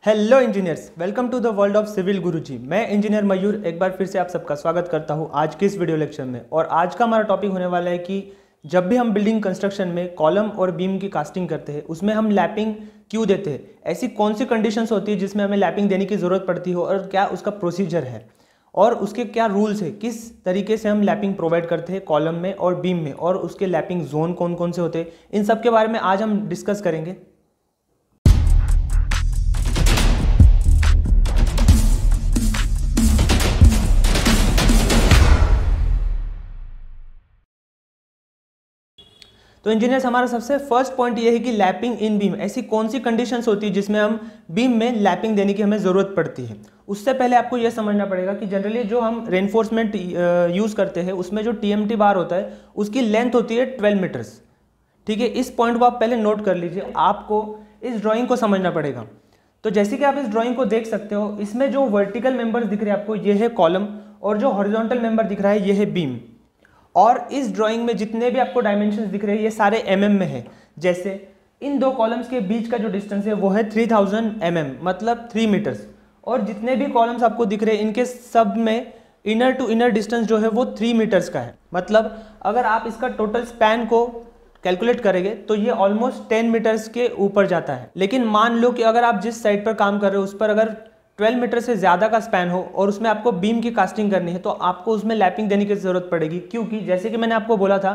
Hello engineers, welcome to the world of civil Guruji. मैं engineer मयूर एक बार फिर से आप सबका स्वागत करता हूं आज के इस वीडियो लेक्चर में। और आज का हमारा टॉपिक होने वाला है कि जब भी हम बिल्डिंग कंस्ट्रक्शन में कॉलम और बीम की कास्टिंग करते हैं उसमें हम लैपिंग क्यों देते हैं, ऐसी कौन सी कंडीशंस होती है जिसमें हमें लैपिंग देने की ज़रूरत पड़ती हो और क्या उसका प्रोसीजर है और उसके क्या रूल्स है, किस तरीके से हम लैपिंग प्रोवाइड करते हैं कॉलम में और बीम में, और उसके लैपिंग जोन कौन कौन से होते हैं, इन सब के बारे में आज हम डिस्कस करेंगे। तो इंजीनियर्स, हमारा सबसे फर्स्ट पॉइंट ये है कि लैपिंग इन बीम, ऐसी कौन सी कंडीशंस होती है जिसमें हम बीम में लैपिंग देने की हमें ज़रूरत पड़ती है। उससे पहले आपको यह समझना पड़ेगा कि जनरली जो हम रेनफोर्समेंट यूज़ करते हैं उसमें जो TMT बार होता है उसकी लेंथ होती है 12 मीटर्स। ठीक है, इस पॉइंट को आप पहले नोट कर लीजिए। आपको इस ड्राइंग को समझना पड़ेगा। तो जैसे कि आप इस ड्राइंग को देख सकते हो, इसमें जो वर्टिकल मेंबर्स दिख रहे हैं आपको, ये है कॉलम, और जो हॉरिजॉन्टल मेंबर दिख रहा है ये है बीम। और इस ड्राइंग में जितने भी आपको डायमेंशंस दिख रहे हैं ये सारे mm में है। जैसे इन दो कॉलम्स के बीच का जो डिस्टेंस है वो है 3000 mm, मतलब 3 मीटर्स। और जितने भी कॉलम्स आपको दिख रहे हैं इनके सब में इनर टू इनर डिस्टेंस जो है वो 3 मीटर्स का है। मतलब अगर आप इसका टोटल स्पैन को कैलकुलेट करेंगे तो ये ऑलमोस्ट 10 मीटर्स के ऊपर जाता है। लेकिन मान लो कि अगर आप जिस साइड पर काम कर रहे हो उस पर अगर 12 मीटर से ज़्यादा का स्पैन हो और उसमें आपको बीम की कास्टिंग करनी है तो आपको उसमें लैपिंग देने की ज़रूरत पड़ेगी, क्योंकि जैसे कि मैंने आपको बोला था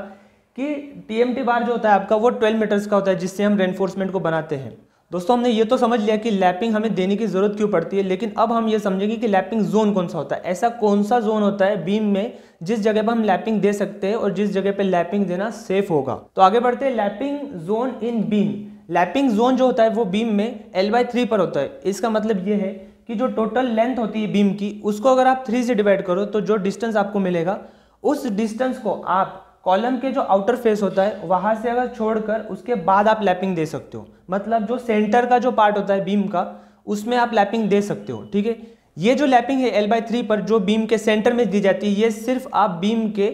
कि TMT बार जो होता है आपका वो 12 मीटर्स का होता है जिससे हम रेनफोर्समेंट को बनाते हैं। दोस्तों, हमने ये तो समझ लिया कि लैपिंग हमें देने की ज़रूरत क्यों पड़ती है, लेकिन अब हम ये समझेंगे कि लैपिंग जोन कौन सा होता है। ऐसा कौन सा जोन होता है बीम में जिस जगह पर हम लैपिंग दे सकते हैं और जिस जगह पर लैपिंग देना सेफ होगा। तो आगे बढ़ते हैं। लैपिंग जोन इन बीम। लैपिंग जोन जो होता है वो बीम में L/3 पर होता है। इसका मतलब ये है कि जो टोटल लेंथ होती है बीम की उसको अगर आप 3 से डिवाइड करो तो जो डिस्टेंस आपको मिलेगा उस डिस्टेंस को आप कॉलम के जो आउटर फेस होता है वहां से अगर छोड़कर उसके बाद आप लैपिंग दे सकते हो। मतलब जो सेंटर का जो पार्ट होता है बीम का उसमें आप लैपिंग दे सकते हो। ठीक है, ये जो लैपिंग है L/3 पर जो बीम के सेंटर में दी जाती है ये सिर्फ आप बीम के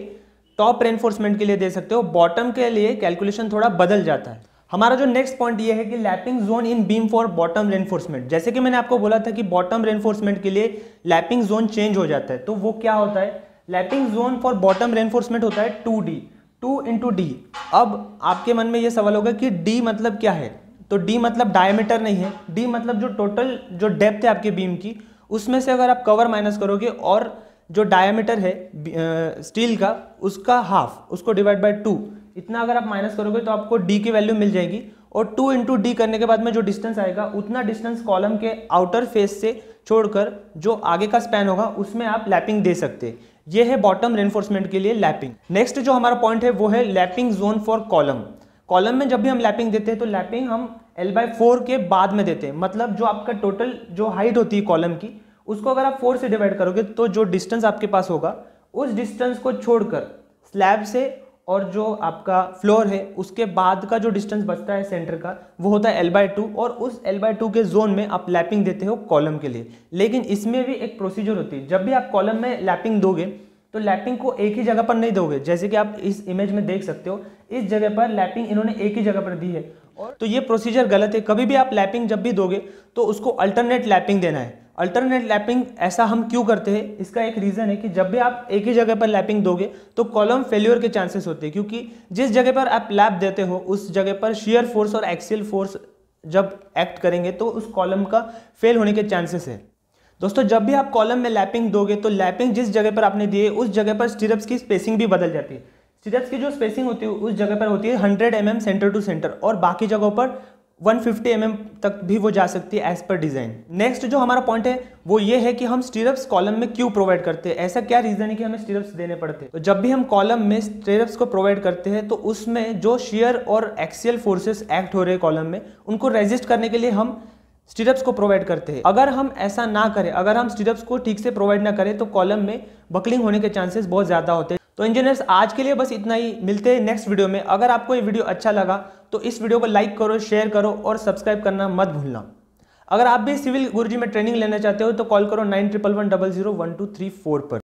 टॉप रेनफोर्समेंट के लिए दे सकते हो। बॉटम के लिए कैलकुलेशन थोड़ा बदल जाता है। हमारा जो नेक्स्ट पॉइंट ये है कि lapping zone in beam for bottom reinforcement. जैसे कि मैंने आपको बोला था कि बॉटम रेनफोर्समेंट के लिए लैपिंग जोन चेंज हो जाता है, तो वो क्या होता है? Lapping zone for bottom reinforcement होता है 2D, 2 × D। अब आपके मन में ये सवाल होगा कि D मतलब क्या है? तो D मतलब डायमीटर नहीं है, D मतलब जो टोटल जो डेप्थ है आपके बीम की उसमें से अगर आप कवर माइनस करोगे और जो डायमीटर है स्टील का उसका हाफ, उसको डिवाइड बाय 2, इतना अगर आप माइनस करोगे तो आपको D की वैल्यू मिल जाएगी। और 2 × D करने के बाद में जो डिस्टेंस आएगा उतना डिस्टेंस कॉलम के आउटर फेस से छोड़कर जो आगे का स्पैन होगा उसमें आप लैपिंग दे सकते हैं। ये है बॉटम रेनफोर्समेंट के लिए लैपिंग। नेक्स्ट जो हमारा पॉइंट है वो है lapping zone for column. Column में जब भी हम लैपिंग देते हैं तो लैपिंग हम L/4 के बाद में देते हैं। मतलब जो आपका टोटल जो हाइट होती है कॉलम की उसको अगर आप 4 से डिवाइड करोगे तो जो डिस्टेंस आपके पास होगा उस डिस्टेंस को छोड़कर स्लैब से और जो आपका फ्लोर है उसके बाद का जो डिस्टेंस बचता है सेंटर का वो होता है L/2, और उस L/2 के जोन में आप लैपिंग देते हो कॉलम के लिए। लेकिन इसमें भी एक प्रोसीजर होती है। जब भी आप कॉलम में लैपिंग दोगे तो लैपिंग को एक ही जगह पर नहीं दोगे। जैसे कि आप इस इमेज में देख सकते हो, इस जगह पर लैपिंग इन्होंने एक ही जगह पर दी है, और तो ये प्रोसीजर गलत है। कभी भी आप लैपिंग जब भी दोगे तो उसको अल्टरनेट लैपिंग देना है। अल्टरनेट लैपिंग ऐसा हम क्यों करते हैं, इसका एक रीज़न है कि जब भी आप एक ही जगह पर लैपिंग दोगे तो कॉलम फेल्योर के चांसेस होते हैं, क्योंकि जिस जगह पर आप लैप देते हो उस जगह पर शियर फोर्स और एक्सियल फोर्स जब एक्ट करेंगे तो उस कॉलम का फेल होने के चांसेस है। दोस्तों, जब भी आप कॉलम में लैपिंग दोगे तो लैपिंग जिस जगह पर आपने दी है उस जगह पर स्टीरअप्स की स्पेसिंग भी बदल जाती है। स्टीरअप्स की जो स्पेसिंग होती है उस जगह पर होती है 100 mm सेंटर टू सेंटर, और बाकी जगहों पर 150 mm तक भी वो जा सकती है एज पर डिजाइन। नेक्स्ट जो हमारा पॉइंट है वो ये है कि हम स्टीरअप्स कॉलम में क्यों प्रोवाइड करते हैं, ऐसा क्या रीजन है कि हमें स्टीरअप्स देने पड़ते हैं। तो जब भी हम कॉलम में स्टीरअप्स को प्रोवाइड करते हैं तो उसमें जो शियर और एक्सियल फोर्सेस एक्ट हो रहे हैं कॉलम में उनको रेजिस्ट करने के लिए हम स्टीरअप्स को प्रोवाइड करते हैं। अगर हम ऐसा ना करें, अगर हम स्टीरअप्स को ठीक से प्रोवाइड ना करें तो कॉलम में बकलिंग होने के चांसेस बहुत ज़्यादा होते हैं। तो इंजीनियर्स, आज के लिए बस इतना ही। मिलते हैं नेक्स्ट वीडियो में। अगर आपको ये वीडियो अच्छा लगा तो इस वीडियो को लाइक करो, शेयर करो और सब्सक्राइब करना मत भूलना। अगर आप भी सिविल गुरुजी में ट्रेनिंग लेना चाहते हो तो कॉल करो 9111001234 पर।